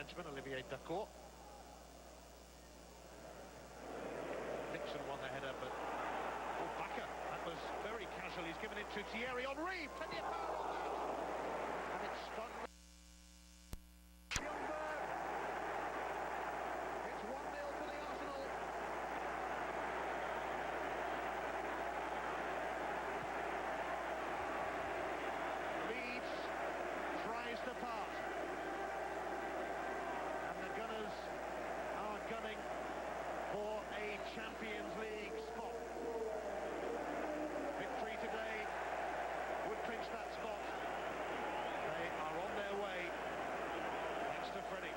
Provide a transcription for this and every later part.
Frenchman, Olivier Dacourt. Nixon won the header, but Bakker, that was very casual. He's given it to Thierry Henry. Plenty of power on that. And it's spun. It's 1-0 for the Arsenal. Leeds tries to pass. And the Gunners are gunning for a Champions League spot. Victory today would clinch that spot. They are on their way, thanks to Freddie.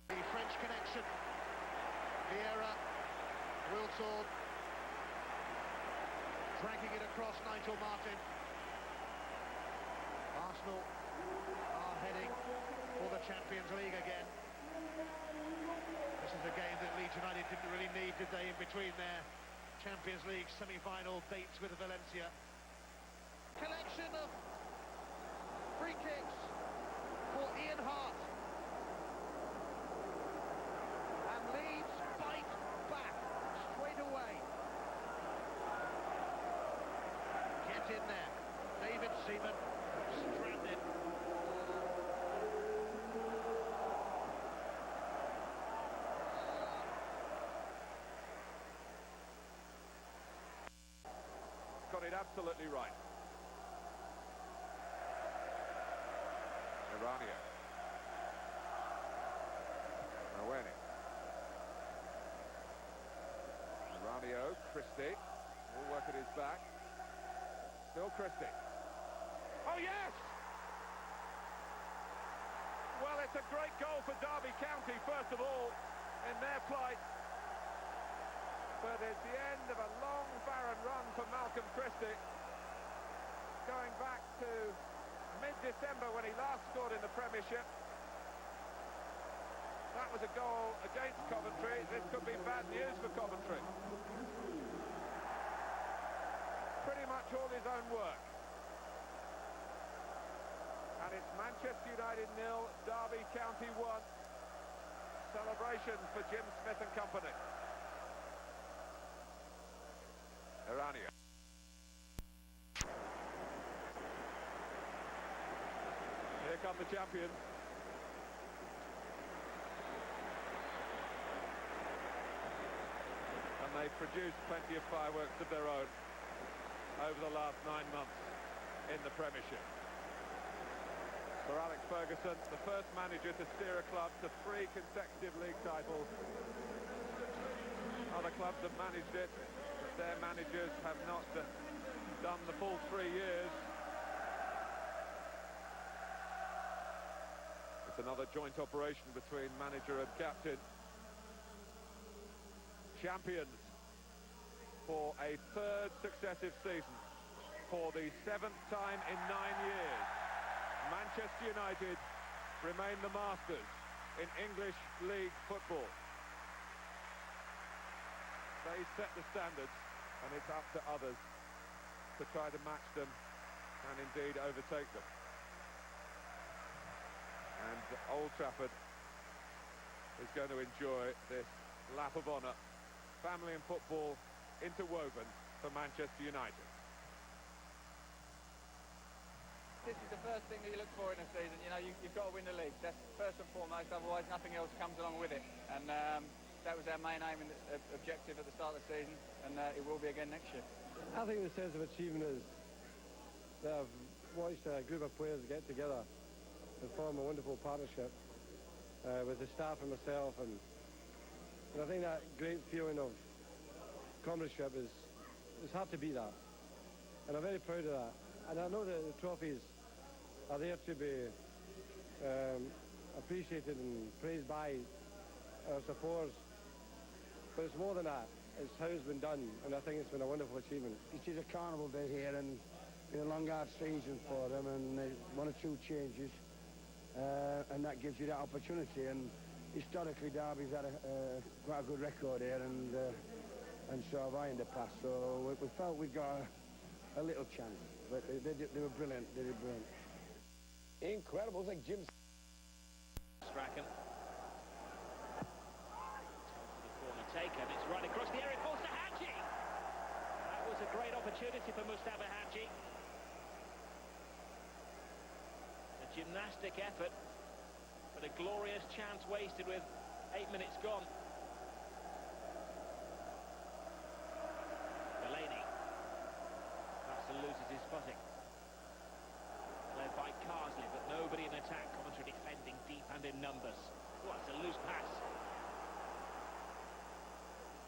The French connection. Vieira, Wiltord, dragging it across Nigel Martin. Arsenal are heading for the Champions League again. This is a game that Leeds United didn't really need, did they, in between their Champions League semi-final dates with Valencia. Collection of free kicks for Ian Hart. And Leeds bite back straight away. Get in there. David Seaman stranded. Got it absolutely right. Irania. Maweni. Iranio, Christie. Will work at his back. Still Christie. Oh, yes! Well, it's a great goal for Derby County, first of all, in their plight. But it's the end of a long, barren run for Malcolm Christie. Going back to mid-December when he last scored in the Premiership. That was a goal against Coventry. This could be bad news for Coventry. Pretty much all his own work. And it's Manchester United 0, Derby County 1. Celebrations for Jim Smith and company. Irania. Here come the champions. And they've produced plenty of fireworks of their own over the last 9 months in the Premiership. For Alex Ferguson, the first manager to steer a club to 3 consecutive league titles. Other clubs have managed it, but their managers have not done the full 3 years. It's another joint operation between manager and captain. Champions for a 3rd successive season. For the 7th time in 9 years. Manchester United remain the masters in English League football. They set the standards, and it's up to others to try to match them and indeed overtake them. And Old Trafford is going to enjoy this lap of honour. Family and football interwoven for Manchester United. This is the first thing that you look for in a season. You know, you've got to win the league. That's first and foremost, otherwise nothing else comes along with it. And that was our main aim and objective at the start of the season, and it will be again next year. I think the sense of achievement is that I've watched a group of players get together and form a wonderful partnership with the staff and myself, and I think that great feeling of comradeship is hard to beat that, and I'm very proud of that. And I know that the trophies are there to be appreciated and praised by our supporters, but it's more than that. It's how it's been done, and I think it's been a wonderful achievement. It is a carnival day here, and it's been a long hard season for them, and 1 or 2 changes, and that gives you that opportunity. And historically, Derby's had quite a good record here, and so have I in the past. So we felt we got a little chance. But they were brilliant. They did brilliant. Incredible. I think Jim Strachan. The corner taken. It's right across the area. Falls to Hadji. That was a great opportunity for Mustafa Hadji. A gymnastic effort, but a glorious chance wasted with 8 minutes gone. Delaney. Russell loses his footing. Led by Carsley, but nobody in attack. Coventry defending deep and in numbers. Oh, it's a loose pass.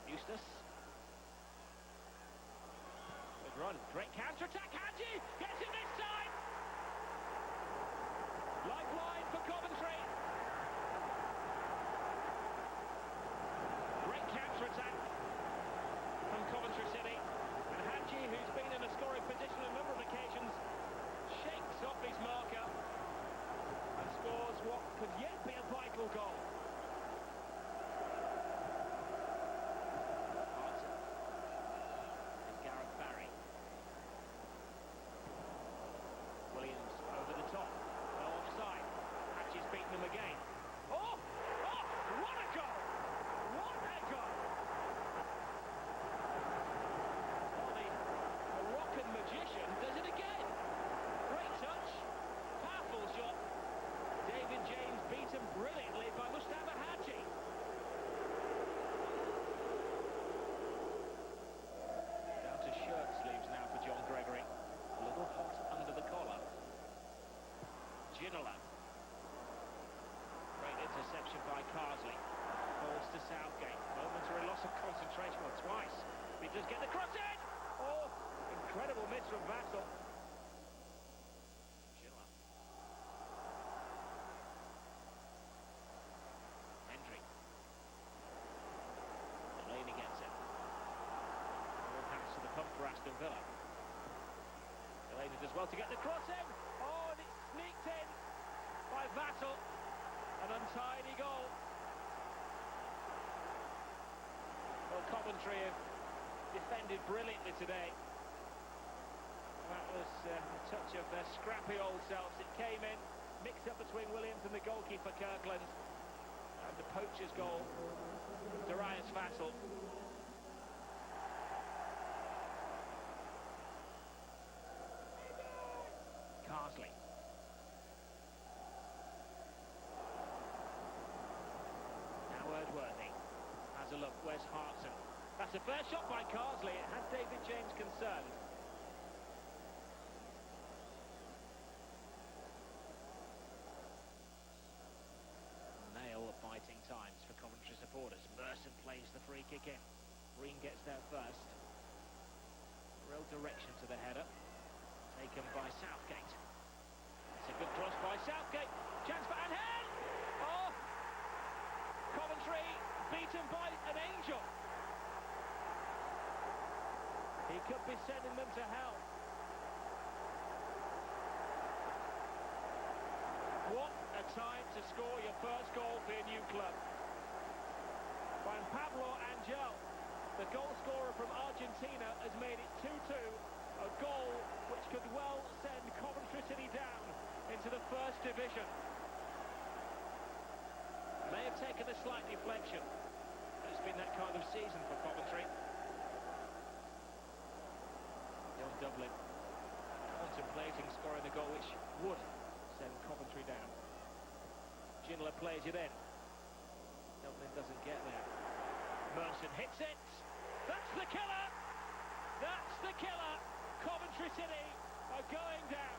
Eustace. Good run. Great counter-attack. Hadji gets it this time. Lifeline for Coventry. Great counter-attack from Coventry City. And Hadji, who's been in a scoring position on a number of occasions, shakes off his marker and scores what could yet be a vital goal. Hartson. There's Gareth Barry. Williams over the top. No offside. Hadji's beaten him again. Oh! Oh! What a goal! What a goal! Well, the Moroccan magician does it again. Great touch. Powerful shot. David James beaten brilliantly by Mustafa Hadji. Down to shirt sleeves now for John Gregory. A little hot under the collar. Ginola. Great interception by Carsley. Falls to Southgate. Momentary loss of concentration, well, twice. He does get the cross in! Oh, incredible miss from Vassell. Ginola. Hendry. Delaney gets it. All hands to the pump for Aston Villa. Delaney does well to get the cross in. Oh, and it's sneaked in by Vassell. An untidy goal. Well, Coventry have defended brilliantly today. That was a touch of their scrappy old selves. It came in, mixed up between Williams and the goalkeeper Kirkland. And the poacher's goal, Darius Vassell. Carsley. Now Erdworthy has a look. Where's Hartson? That's a fair shot by Carsley. It had David James concerned. Nail of biting times for Coventry supporters. Merson plays the free kick in. Green gets there first. Real direction to the header. Taken by Southgate. It's a good cross by Southgate. Chance for Angel. Oh! Coventry beaten by an angel. He could be sending them to hell. What a time to score your first goal for your new club. When Pablo Angel, the goal scorer from Argentina, has made it 2-2, a goal which could well send Coventry City down into the first division. May have taken a slight deflection, but it's been that kind of season for Coventry. Young Dublin contemplating scoring the goal which would send Coventry down. Ginola plays it in. Dublin doesn't get there. Merson hits it. That's the killer! That's the killer! Coventry City are going down.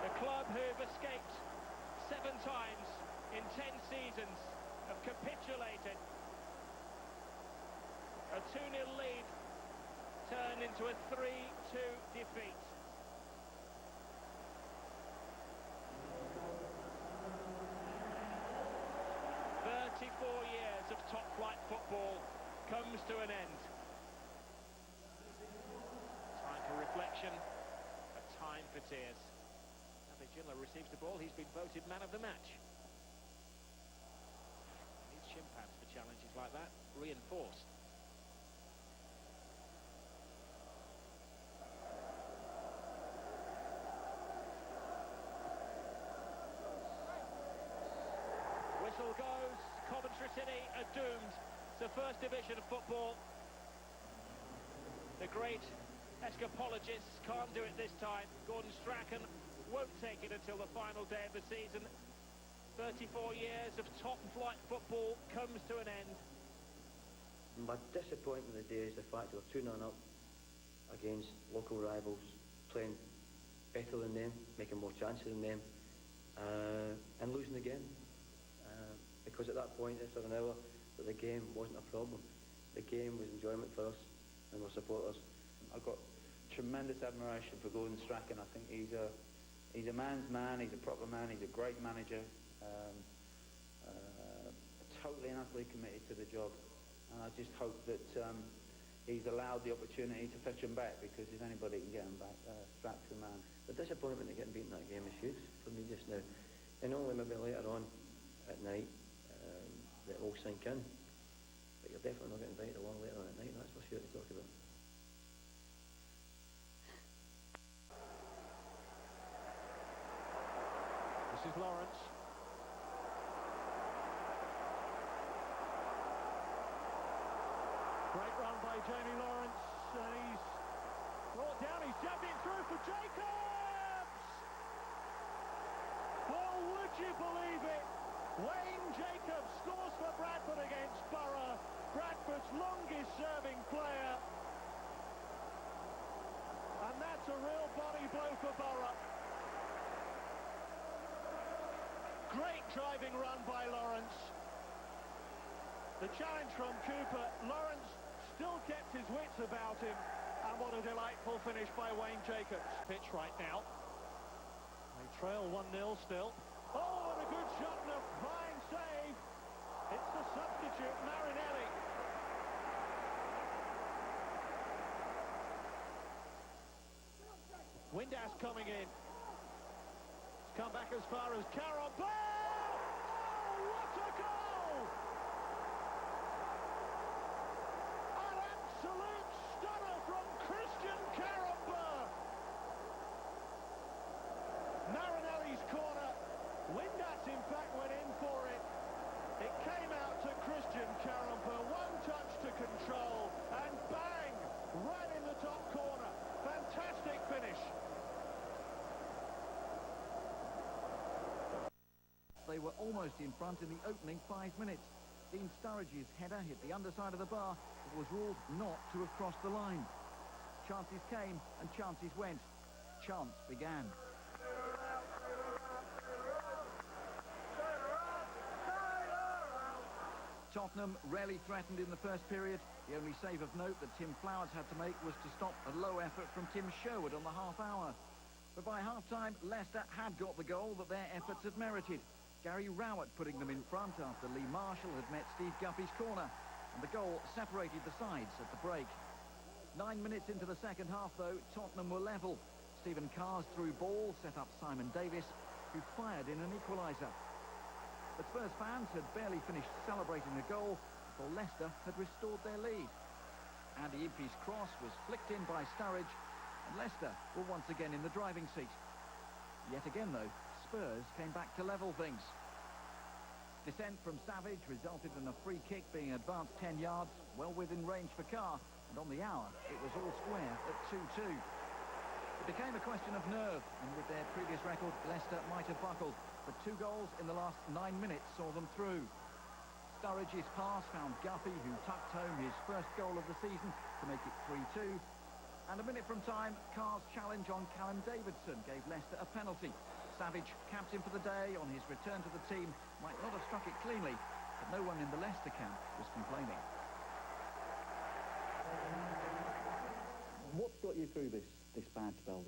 The club who've escaped 7 times in 10 seasons have capitulated. A 2-0 lead turned into a 3-2 defeat. Years of top-flight football comes to an end. Time for reflection, a time for tears. Ginola receives the ball. He's been voted man of the match. reinforced. Whistle goes. Coventry City are doomed to First Division football. The great escapologists can't do it this time. Gordon Strachan won't take it until the final day of the season. 34 years of top-flight football comes to an end. My disappointment of the day is the fact that we're 2-0 up against local rivals, playing better than them, making more chances than them, and losing again. Because at that point, after an hour, that the game wasn't a problem. The game was enjoyment for us and our supporters. I've got tremendous admiration for Gordon Strachan. I think he's a man's man, he's a proper man, he's a great manager, totally and utterly committed to the job. And I just hope that he's allowed the opportunity to fetch him back, because if anybody can get him back, Strachan's the man. The disappointment of getting beaten that game is huge for me just now. And only maybe later on at night that it will sink in. But you're definitely not getting invited along later on at night, that's for sure to talk about. This is Lawrence. Great run by Jamie Lawrence, and he's brought down, he's jabbed it through for Jacobs! Oh, would you believe it? Wayne Jacobs scores for Bradford against Borough, Bradford's longest-serving player. And that's a real body blow for Borough. Great driving run by Lawrence. The challenge from Cooper. Lawrence still kept his wits about him. And what a delightful finish by Wayne Jacobs. Pitch right now. They trail 1-0 still. Oh, what a good shot and a fine save. It's the substitute, Marinelli. Windass coming in. It's come back as far as Carroll. Oh, what a goal! An absolute stunner from Christian Carambur. Marinelli's corner. Windass, in fact, went in for it. It came out to Christian Carambur. One touch to control, and bang! Right in the top corner. Fantastic finish. They were almost in front in the opening 5 minutes. Dean Sturridge's header hit the underside of the bar, but was ruled not to have crossed the line. Chances came and chances went. Chance began. Tottenham rarely threatened in the first period. The only save of note that Tim Flowers had to make was to stop a low effort from Tim Sherwood on the half hour. But by half-time, Leicester had got the goal that their efforts had merited. Gary Rowett putting them in front after Lee Marshall had met Steve Guppy's corner, and the goal separated the sides at the break. 9 minutes into the second half, though, Tottenham were level. Stephen Carr's through ball set up Simon Davis, who fired in an equaliser. But Spurs fans had barely finished celebrating the goal before Leicester had restored their lead. Andy Impey's cross was flicked in by Sturridge, and Leicester were once again in the driving seat. Yet again, though, Spurs came back to level things. Descent from Savage resulted in a free kick being advanced 10 yards, well within range for Carr, and on the hour, it was all square at 2-2. It became a question of nerve, and with their previous record, Leicester might have buckled, but 2 goals in the last 9 minutes saw them through. Sturridge's pass found Guppy, who tucked home his first goal of the season to make it 3-2. And a minute from time, Carr's challenge on Callum Davidson gave Leicester a penalty. Savage, captain for the day, on his return to the team, might not have struck it cleanly, but no one in the Leicester camp was complaining. What's got you through this bad spell?